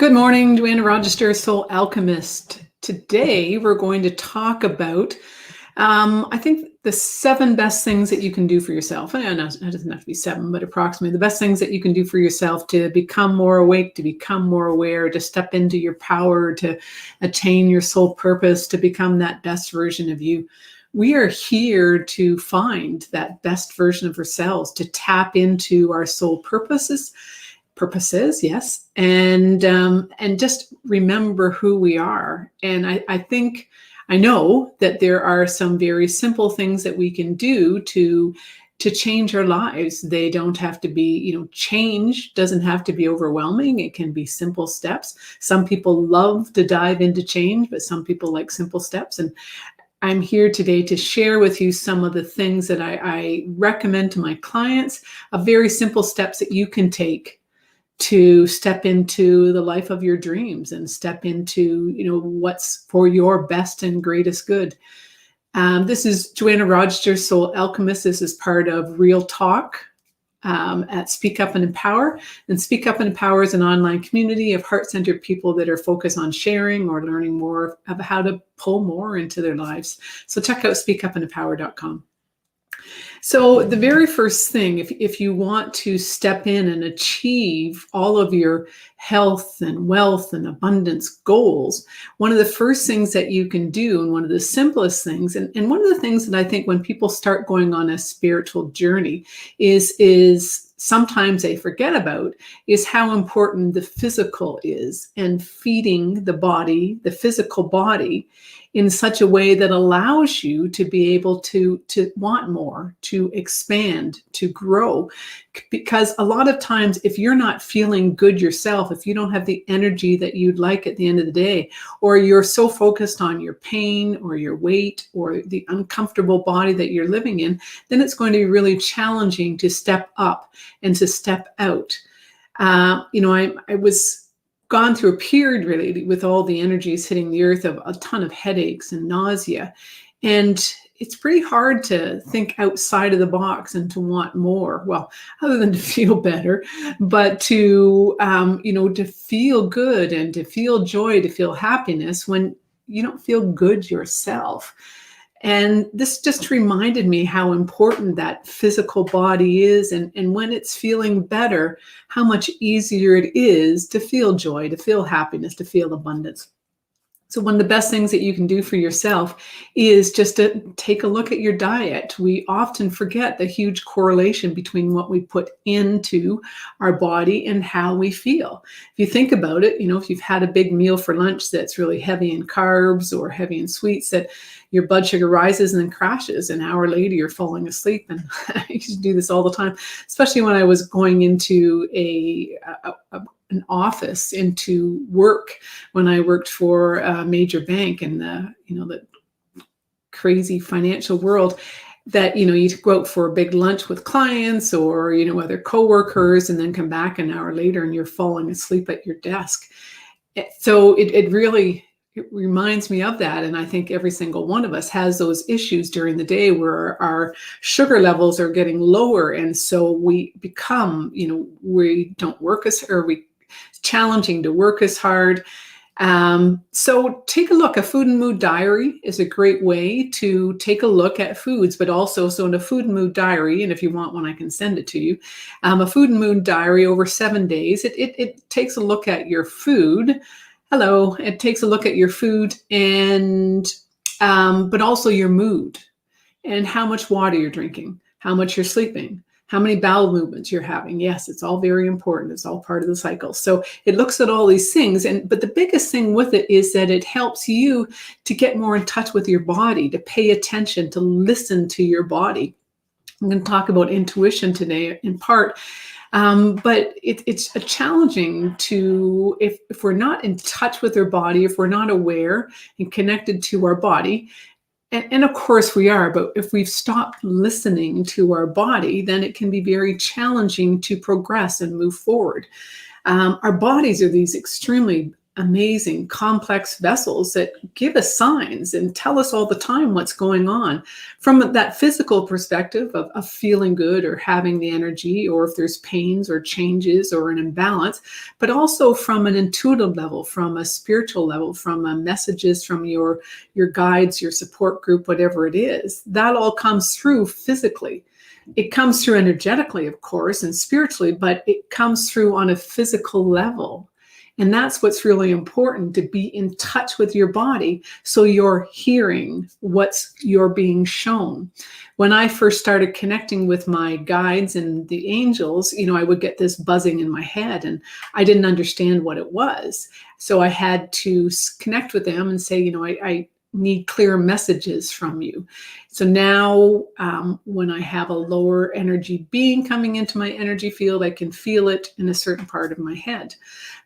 Good morning, Joanna Rochester, Soul Alchemist. Today, we're going to talk about, I think, the 7 best things that you can do for yourself. And it doesn't have to be 7, but approximately the best things that you can do for yourself to become more awake, to become more aware, to step into your power, to attain your soul purpose, to become that best version of you. We are here to find that best version of ourselves, to tap into our soul purposes, yes, and just remember who we are. And I know that there are some very simple things that we can do to change our lives. They don't have to be, change doesn't have to be overwhelming. It can be simple steps. Some people love to dive into change, but some people like simple steps. And I'm here today to share with you some of the things that I recommend to my clients, of very simple steps that you can take to step into the life of your dreams and step into, what's for your best and greatest good. This is Joanna Rochester, Soul Alchemist. This is part of Real Talk at Speak Up and Empower. And Speak Up and Empower is an online community of heart-centered people that are focused on sharing or learning more of how to pull more into their lives. So check out speakupandempower.com. So the very first thing, if you want to step in and achieve all of your health and wealth and abundance goals, one of the first things that you can do, and one of the simplest things, and one of the things that I think when people start going on a spiritual journey is sometimes they forget about, is how important the physical is, and feeding the body, the physical body, in such a way that allows you to be able to want more, to expand, to grow. Because a lot of times, if you're not feeling good yourself, if you don't have the energy that you'd like at the end of the day, or you're so focused on your pain or your weight or the uncomfortable body that you're living in, then it's going to be really challenging to step up and to step out. I was gone through a period really with all the energies hitting the earth of a ton of headaches and nausea. And it's pretty hard to think outside of the box and to want more. Well, other than to feel better, but to, to feel good and to feel joy, to feel happiness when you don't feel good yourself. And this just reminded me how important that physical body is. And when it's feeling better, how much easier it is to feel joy, to feel happiness, to feel abundance. So one of the best things that you can do for yourself is just to take a look at your diet. We often forget the huge correlation between what we put into our body and how we feel. If you think about it, if you've had a big meal for lunch that's really heavy in carbs or heavy in sweets, that your blood sugar rises and then crashes. An hour later, you're falling asleep. And I used to do this all the time, especially when I was going into an office, into work, when I worked for a major bank in the crazy financial world, that you go out for a big lunch with clients or other coworkers, and then come back an hour later and you're falling asleep at your desk. So it really reminds me of that. And I think every single one of us has those issues during the day where our sugar levels are getting lower. And so we become, we don't work it's challenging to work as hard. So take a look. A food and mood diary is a great way to take a look at foods, but also, so in a food and mood diary, and if you want one, I can send it to you. A food and mood diary over 7 days, it takes a look at your food. It takes a look at your food and, but also your mood and how much water you're drinking, how much you're sleeping, how many bowel movements you're having. Yes, it's all very important. It's all part of the cycle. So it looks at all these things. But the biggest thing with it is that it helps you to get more in touch with your body, to pay attention, to listen to your body. I'm going to talk about intuition today in part. But it's challenging to, if we're not in touch with our body, if we're not aware and connected to our body, and of course we are, but if we've stopped listening to our body, then it can be very challenging to progress and move forward. Our bodies are these extremely amazing complex vessels that give us signs and tell us all the time what's going on from that physical perspective of feeling good or having the energy, or if there's pains or changes or an imbalance, but also from an intuitive level, from a spiritual level, from messages from your guides, your support group, whatever it is. That all comes through physically. It comes through energetically, of course, and spiritually, but it comes through on a physical level. And that's what's really important, to be in touch with your body so you're hearing what's you're being shown. When I first started connecting with my guides and the angels, I would get this buzzing in my head and I didn't understand what it was. So I had to connect with them and say, I need clear messages from you. So now when I have a lower energy being coming into my energy field, I can feel it in a certain part of my head.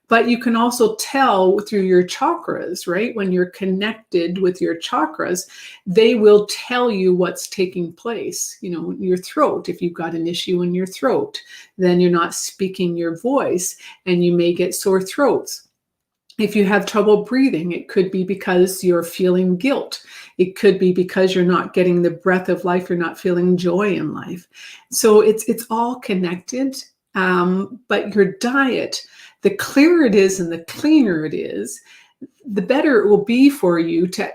But you can also tell through your chakras, right? When you're connected with your chakras, they will tell you what's taking place. Your throat, if you've got an issue in your throat, then you're not speaking your voice and you may get sore throats. If you have trouble breathing, it could be because you're feeling guilt. It could be because you're not getting the breath of life. You're not feeling joy in life. So it's all connected. But your diet, the clearer it is and the cleaner it is, the better it will be for you to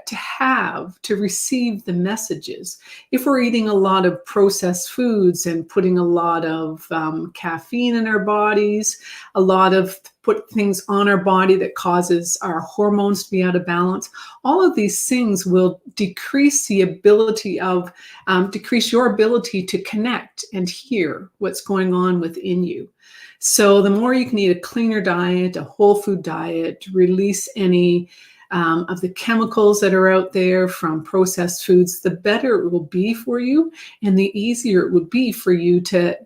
receive the messages. If we're eating a lot of processed foods and putting a lot of caffeine in our bodies, a lot of put things on our body that causes our hormones to be out of balance, all of these things will decrease the ability of, decrease your ability to connect and hear what's going on within you. So the more you can eat a cleaner diet, a whole food diet, release any of the chemicals that are out there from processed foods, the better it will be for you and the easier it would be for you to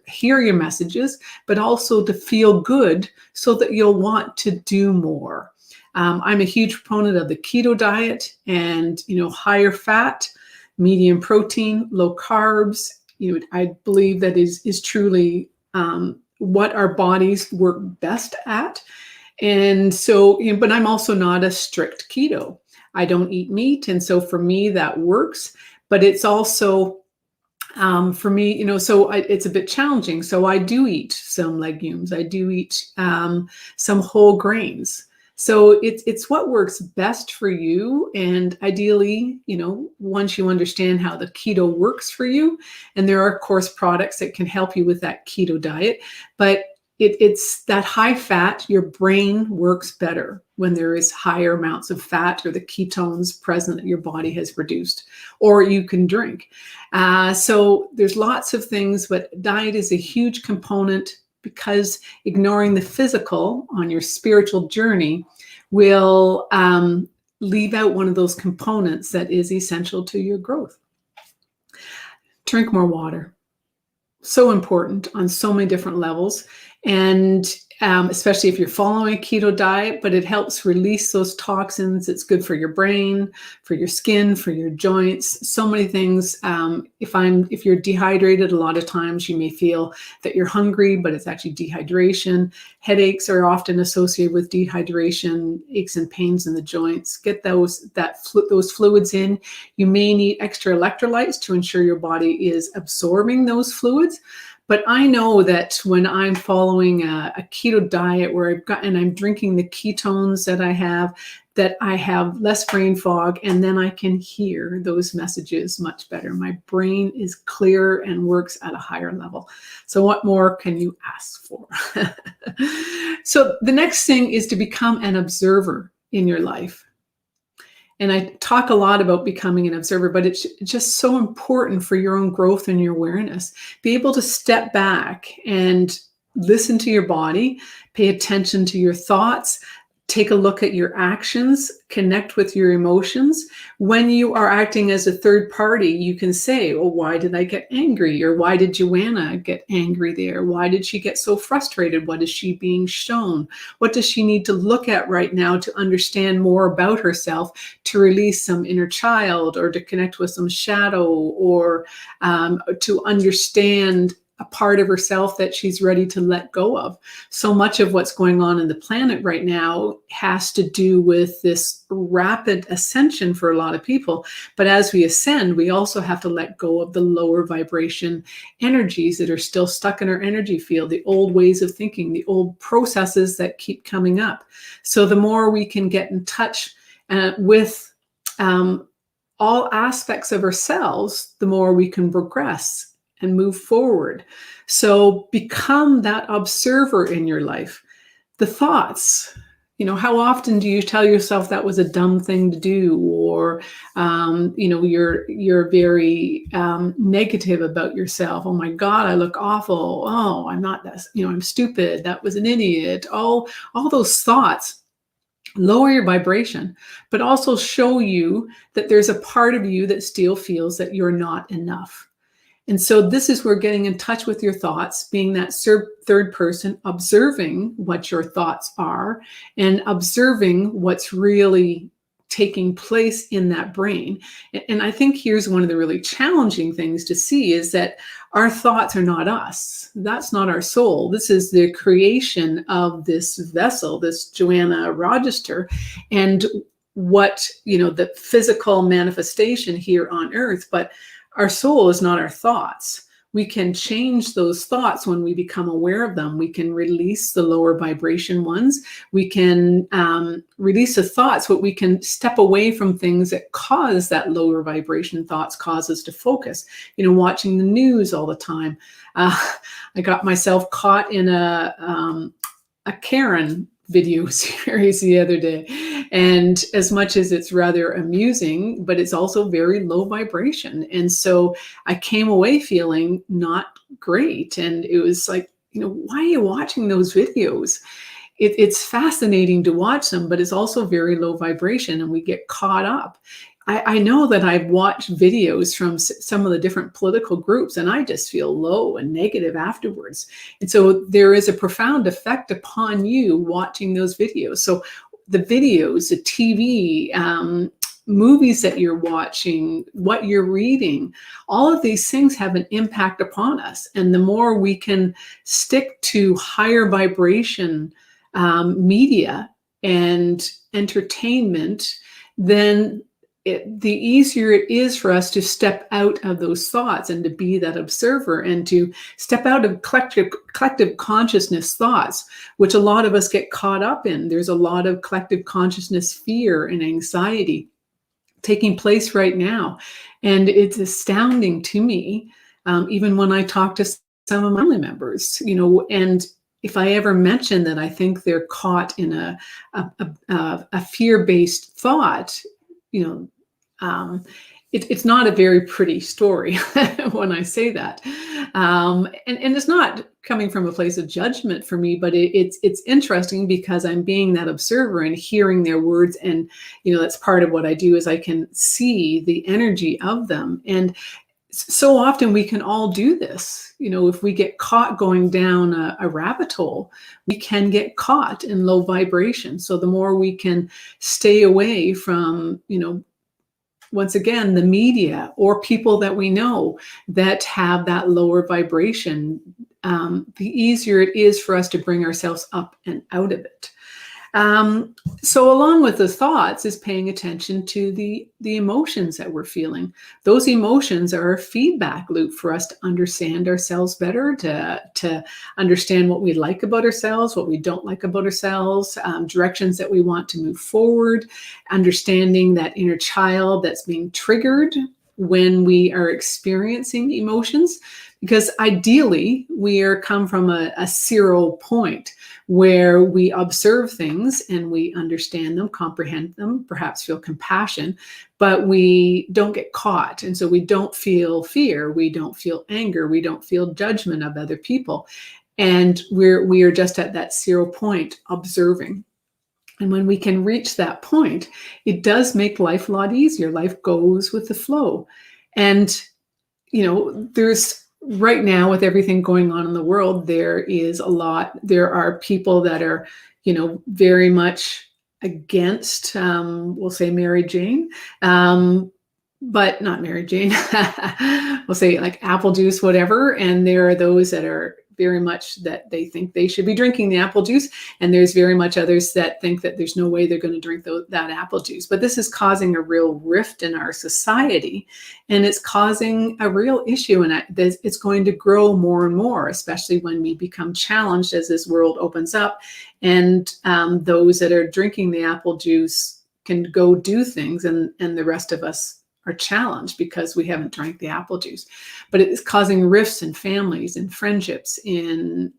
hear your messages, but also to feel good so that you'll want to do more. I'm a huge proponent of the keto diet and, higher fat, medium protein, low carbs. I believe that is truly what our bodies work best at. And so, but I'm also not a strict keto. I don't eat meat. And so for me, that works. But it's also, for me, so it's a bit challenging. So I do eat some legumes. I do eat some whole grains. So it's what works best for you. And ideally, once you understand how the keto works for you, and there are, of course, products that can help you with that keto diet, but it's that high fat, your brain works better when there is higher amounts of fat or the ketones present that your body has produced, or you can drink. So there's lots of things, but diet is a huge component, because ignoring the physical on your spiritual journey will leave out one of those components that is essential to your growth. Drink more water. So important on so many different levels. And especially if you're following a keto diet, but it helps release those toxins. It's good for your brain, for your skin, for your joints, so many things. If you're dehydrated, a lot of times you may feel that you're hungry, but it's actually dehydration. Headaches are often associated with dehydration, aches and pains in the joints. Get those fluids in. You may need extra electrolytes to ensure your body is absorbing those fluids. But I know that when I'm following a keto diet where I'm drinking the ketones that I have less brain fog, and then I can hear those messages much better. My brain is clearer and works at a higher level. So what more can you ask for? So the next thing is to become an observer in your life. And I talk a lot about becoming an observer, but it's just so important for your own growth and your awareness. Be able to step back and listen to your body, pay attention to your thoughts, take a look at your actions, connect with your emotions. When you are acting as a third party, you can say, well, why did I get angry? Or why did Joanna get angry there? Why did she get so frustrated? What is she being shown? What does she need to look at right now to understand more about herself, to release some inner child, or to connect with some shadow, or to understand a part of herself that she's ready to let go of. So much of what's going on in the planet right now has to do with this rapid ascension for a lot of people. But as we ascend, we also have to let go of the lower vibration energies that are still stuck in our energy field, the old ways of thinking, the old processes that keep coming up. So the more we can get in touch with all aspects of ourselves, the more we can progress and move forward. So become that observer in your life. The thoughts, how often do you tell yourself that was a dumb thing to do, or you're very negative about yourself. Oh my God, I look awful. Oh, I'm not that. I'm stupid. That was an idiot. All those thoughts lower your vibration, but also show you that there's a part of you that still feels that you're not enough. And so this is where getting in touch with your thoughts, being that third person, observing what your thoughts are and observing what's really taking place in that brain. And I think here's one of the really challenging things to see is that our thoughts are not us. That's not our soul. This is the creation of this vessel, this Joanna Rochester, and what, the physical manifestation here on earth. But our soul is not our thoughts. We can change those thoughts when we become aware of them. We can release the lower vibration ones. We can release the thoughts, but we can step away from things that cause that lower vibration thoughts, cause us to focus. Watching the news all the time. I got myself caught in a Karen video series the other day. And as much as it's rather amusing, but it's also very low vibration. And so I came away feeling not great. And it was like, why are you watching those videos? It's fascinating to watch them, but it's also very low vibration and we get caught up. I know that I've watched videos from some of the different political groups and I just feel low and negative afterwards. And so there is a profound effect upon you watching those videos. So the videos, the TV, movies that you're watching, what you're reading, all of these things have an impact upon us. And the more we can stick to higher vibration media and entertainment, then the easier it is for us to step out of those thoughts and to be that observer and to step out of collective consciousness thoughts, which a lot of us get caught up in. There's a lot of collective consciousness fear and anxiety taking place right now. And it's astounding to me, even when I talk to some of my family members, and if I ever mention that I think they're caught in a fear-based thought, it's not a very pretty story when I say that. And it's not coming from a place of judgment for me, but it's interesting because I'm being that observer and hearing their words. And, that's part of what I do is I can see the energy of them. And so often we can all do this. If we get caught going down a rabbit hole, we can get caught in low vibration. So the more we can stay away from, once again, the media or people that we know that have that lower vibration, the easier it is for us to bring ourselves up and out of it. So along with the thoughts is paying attention to the emotions that we're feeling. Those emotions are a feedback loop for us to understand ourselves better, to understand what we like about ourselves, what we don't like about ourselves, directions that we want to move forward, understanding that inner child that's being triggered when we are experiencing emotions. Because ideally, we come from a 0 point where we observe things and we understand them, comprehend them, perhaps feel compassion, but we don't get caught. And so we don't feel fear, we don't feel anger, we don't feel judgment of other people. And we are just at that 0 point observing. And when we can reach that point, it does make life a lot easier. Life goes with the flow. And, there's right now, with everything going on in the world, there are people that are, very much against, we'll say Mary Jane, but not Mary Jane. We'll say like apple juice, whatever. And there are those that are very much that they think they should be drinking the apple juice. And there's very much others that think that there's no way they're going to drink that apple juice. But this is causing a real rift in our society. And it's causing a real issue. And it's going to grow more and more, especially when we become challenged as this world opens up. And those that are drinking the apple juice can go do things, and the rest of us are challenged because we haven't drank the apple juice. But it is causing rifts in families and friendships in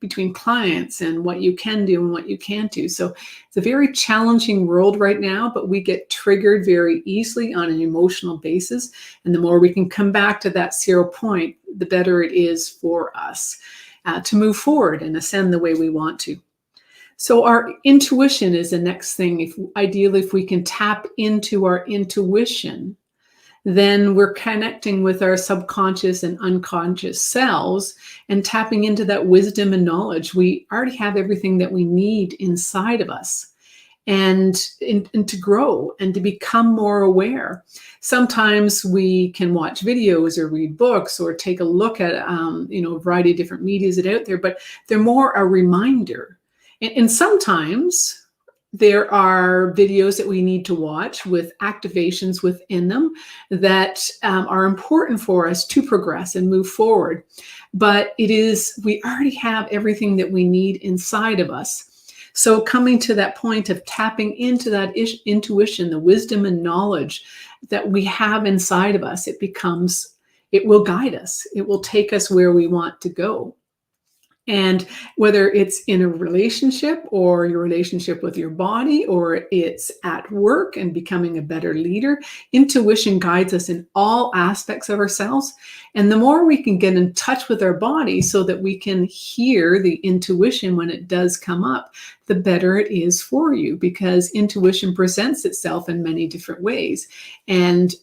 between clients, and what you can do and what you can't do. So it's a very challenging world right now, but we get triggered very easily on an emotional basis. And the more we can come back to that 0 point, the better it is for us to move forward and ascend the way we want to. So our intuition is the next thing. Ideally, if we can tap into our intuition, then we're connecting with our subconscious and unconscious selves and tapping into that wisdom and knowledge. We already have everything that we need inside of us, and to grow and to become more aware. Sometimes we can watch videos or read books or take a look at a variety of different medias that are out there, but they're more a reminder. And sometimes there are videos that we need to watch with activations within them that are important for us to progress and move forward. But we already have everything that we need inside of us. So coming to that point of tapping into that intuition, the wisdom and knowledge that we have inside of us, it will guide us. It will take us where we want to go. And whether it's in a relationship or your relationship with your body, or it's at work and becoming a better leader, intuition guides us in all aspects of ourselves. And the more we can get in touch with our body so that we can hear the intuition when it does come up, the better it is for you, because intuition presents itself in many different ways. And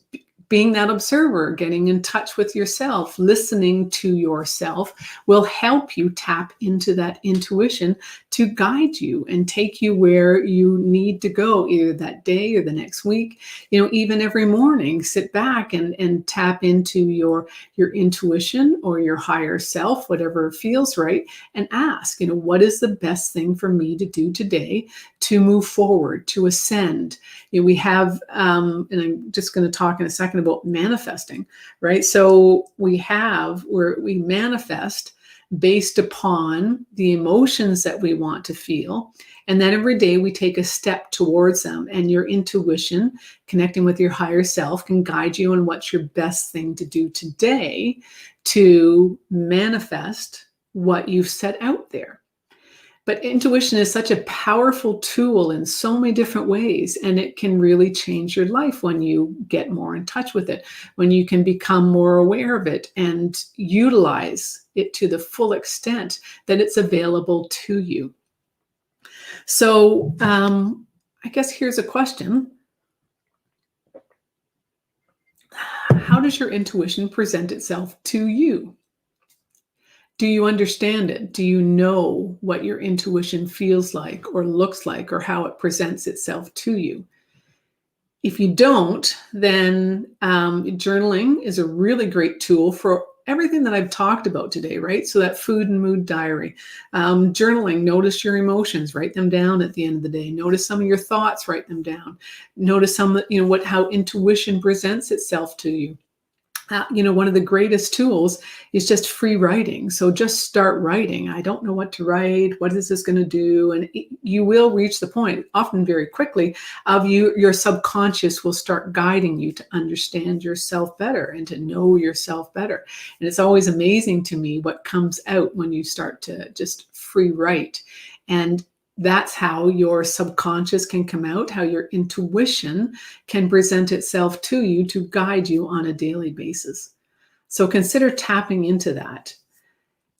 being that observer, getting in touch with yourself, listening to yourself will help you tap into that intuition to guide you and take you where you need to go, either that day or the next week. Even every morning, sit back and tap into your intuition or your higher self, whatever feels right, and ask, what is the best thing for me to do today to move forward, to ascend? We have, and I'm just going to talk in a second about manifesting, right? So we manifest based upon the emotions that we want to feel. And then every day we take a step towards them, and your intuition, connecting with your higher self, can guide you on what's your best thing to do today to manifest what you've set out there. But intuition is such a powerful tool in so many different ways, and it can really change your life when you get more in touch with it, when you can become more aware of it and utilize it to the full extent that it's available to you. So I guess here's a question. How does your intuition present itself to you? Do you understand it? Do you know what your intuition feels like or looks like, or how it presents itself to you? If you don't, then journaling is a really great tool for everything that I've talked about today, right? So that food and mood diary, journaling, notice your emotions, write them down at the end of the day. Notice some of your thoughts, write them down. Notice how intuition presents itself to you. One of the greatest tools is just free writing. So just start writing. I don't know what to write. What is this going to do? And you will reach the point, often very quickly, of your subconscious will start guiding you to understand yourself better and to know yourself better. And it's always amazing to me what comes out when you start to just free write. And that's how your subconscious can come out, how your intuition can present itself to you to guide you on a daily basis. So consider tapping into that.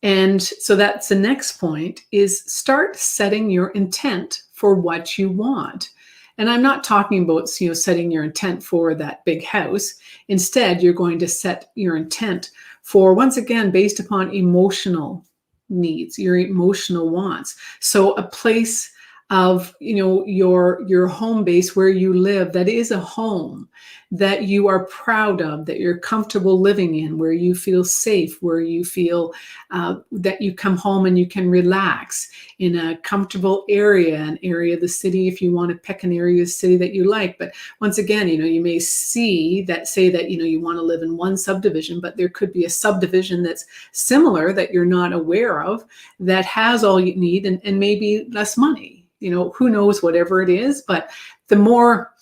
And so that's the next point, is start setting your intent for what you want. And I'm not talking about setting your intent for that big house. Instead, you're going to set your intent for, once again, based upon emotional needs, your emotional wants. So a place of, your home base where you live, that is a home that you are proud of, that you're comfortable living in, where you feel safe, where you feel that you come home and you can relax in a comfortable area, an area of the city, if you want to pick an area of the city that you like. But once again, you may say that, you want to live in one subdivision, but there could be a subdivision that's similar that you're not aware of, that has all you need and maybe less money. Who knows, whatever it is. But the more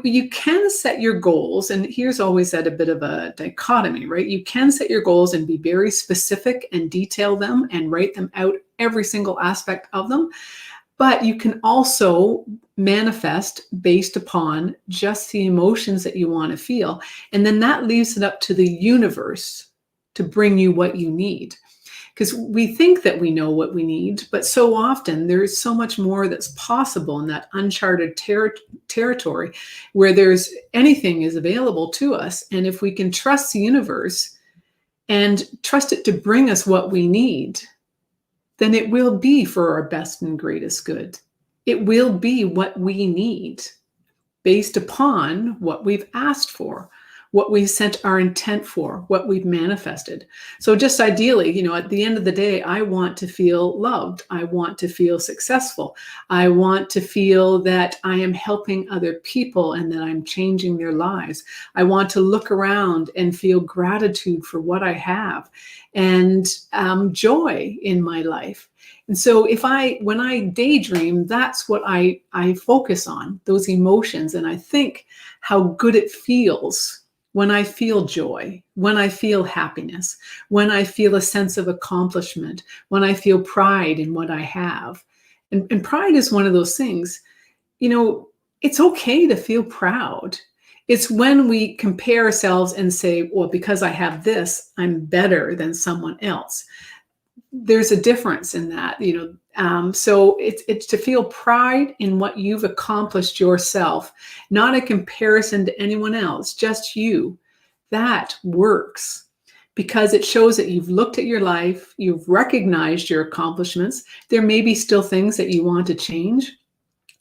you can set your goals, and here's always that a bit of a dichotomy, right? You can set your goals and be very specific and detail them and write them out, every single aspect of them. But you can also manifest based upon just the emotions that you want to feel. And then that leaves it up to the universe to bring you what you need. Because we think that we know what we need, but so often there is so much more that's possible in that uncharted territory where anything is available to us. And if we can trust the universe and trust it to bring us what we need, then it will be for our best and greatest good. It will be what we need based upon what we've asked for, what we sent our intent for, what we've manifested. So just ideally, at the end of the day, I want to feel loved. I want to feel successful. I want to feel that I am helping other people and that I'm changing their lives. I want to look around and feel gratitude for what I have and joy in my life. And so when I daydream, that's what I focus on, those emotions. And I think how good it feels when I feel joy, when I feel happiness, when I feel a sense of accomplishment, when I feel pride in what I have. And pride is one of those things, it's okay to feel proud. It's when we compare ourselves and say, well, because I have this, I'm better than someone else. There's a difference in that, so it's to feel pride in what you've accomplished yourself, not a comparison to anyone else, just you. That works because it shows that you've looked at your life, you've recognized your accomplishments. There may be still things that you want to change,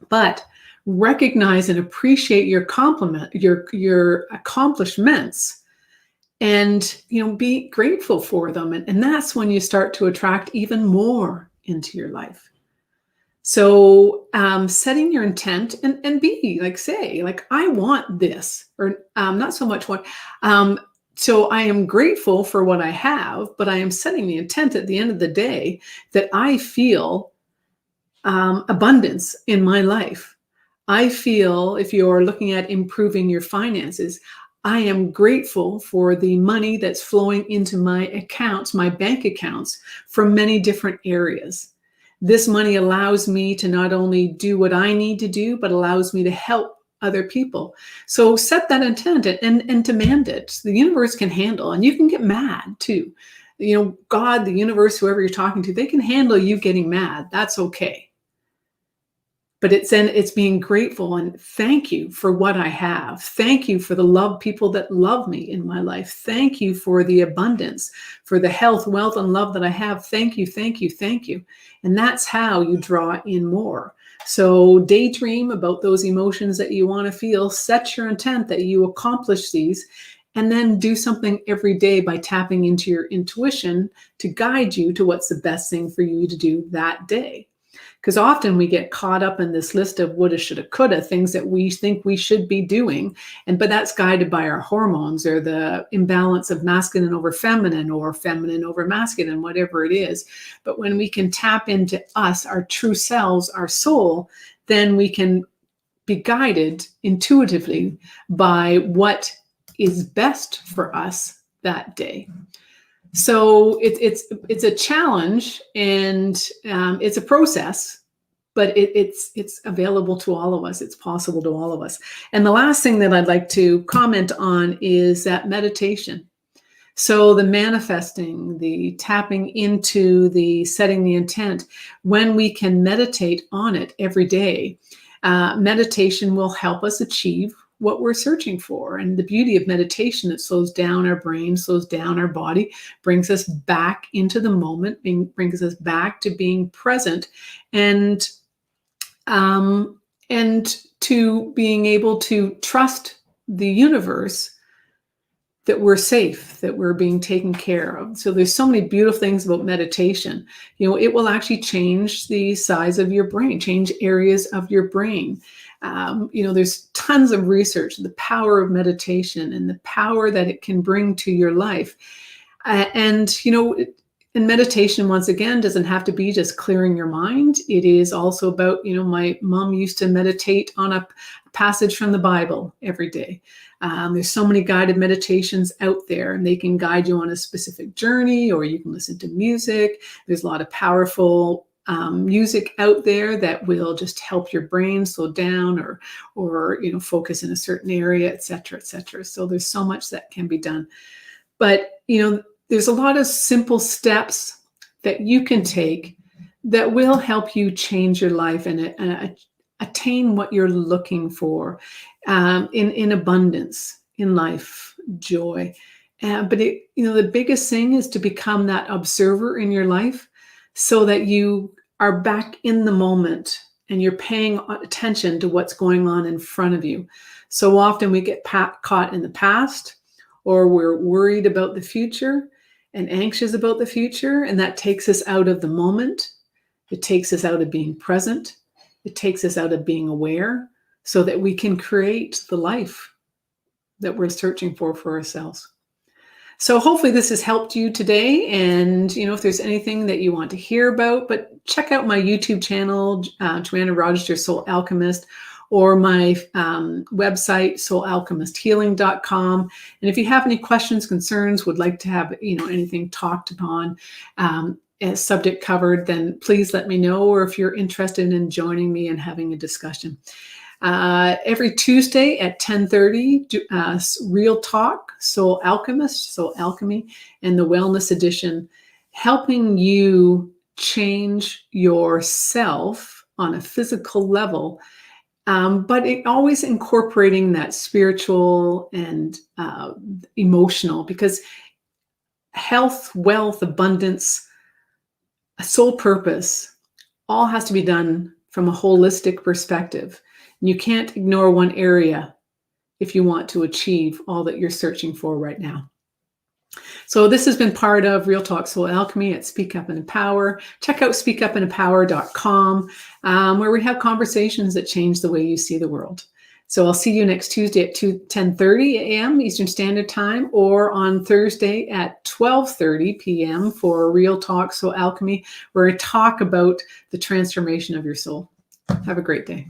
but recognize and appreciate your accomplishments. And be grateful for them. And that's when you start to attract even more into your life. So setting your intent and be say, I want this, or not so much what. So I am grateful for what I have, but I am setting the intent at the end of the day that I feel abundance in my life. I feel, if you're looking at improving your finances, I am grateful for the money that's flowing into my accounts, my bank accounts, from many different areas. This money allows me to not only do what I need to do, but allows me to help other people. So set that intent and demand it. The universe can handle, and you can get mad too. God, the universe, whoever you're talking to, they can handle you getting mad. That's okay. But it's being grateful and thank you for what I have. Thank you for the people that love me in my life. Thank you for the abundance, for the health, wealth, and love that I have. Thank you, thank you, thank you. And that's how you draw in more. So daydream about those emotions that you want to feel. Set your intent that you accomplish these, and then do something every day by tapping into your intuition to guide you to what's the best thing for you to do that day. Because often we get caught up in this list of woulda, shoulda, coulda, things that we think we should be doing. But that's guided by our hormones, or the imbalance of masculine over feminine, or feminine over masculine, whatever it is. But when we can tap into us, our true selves, our soul, then we can be guided intuitively by what is best for us that day. So it's a challenge, and it's a process, but it's available to all of us. It's possible to all of us. And the last thing that I'd like to comment on is that meditation. So the manifesting, the tapping into, the setting the intent, when we can meditate on it every day, meditation will help us achieve what we're searching for. And the beauty of meditation, it slows down our brain, slows down our body, brings us back into the moment, brings us back to being present. And and to being able to trust the universe that we're safe, that we're being taken care of. So there's so many beautiful things about meditation. It will actually change the size of your brain, change areas of your brain. There's tons of research, the power of meditation and the power that it can bring to your life. And meditation, once again, doesn't have to be just clearing your mind. It is also about, my mom used to meditate on a passage from the Bible every day. There's so many guided meditations out there, and they can guide you on a specific journey, or you can listen to music. There's a lot of powerful music out there that will just help your brain slow down or focus in a certain area, et cetera, et cetera. So there's so much that can be done. But, there's a lot of simple steps that you can take that will help you change your life and attain what you're looking for in abundance, in life, joy. But the biggest thing is to become that observer in your life so that you are back in the moment and you're paying attention to what's going on in front of you. So often we get caught in the past, or we're worried about the future and anxious about the future, and that takes us out of the moment. It takes us out of being present. It takes us out of being aware so that we can create the life that we're searching for ourselves. So hopefully this has helped you today. And, if there's anything that you want to hear about, but check out my YouTube channel, Joanna Rochester Soul Alchemist, or my website, soulalchemisthealing.com. And if you have any questions, concerns, would like to have, anything talked upon, as subject covered, then please let me know. Or if you're interested in joining me and having a discussion. Every Tuesday at 10:30, Real Talk, Soul Alchemist, Soul Alchemy, and the Wellness Edition, helping you change yourself on a physical level, but always incorporating that spiritual and emotional, because health, wealth, abundance, soul purpose, all has to be done from a holistic perspective. And you can't ignore one area if you want to achieve all that you're searching for right now. So this has been part of Real Talk Soul Alchemy at Speak Up and Empower. Check out speakupandempower.com, where we have conversations that change the way you see the world. So I'll see you next Tuesday at 10:30 a.m. Eastern Standard Time, or on Thursday at 12:30 p.m. for Real Talk Soul Alchemy, where I talk about the transformation of your soul. Have a great day.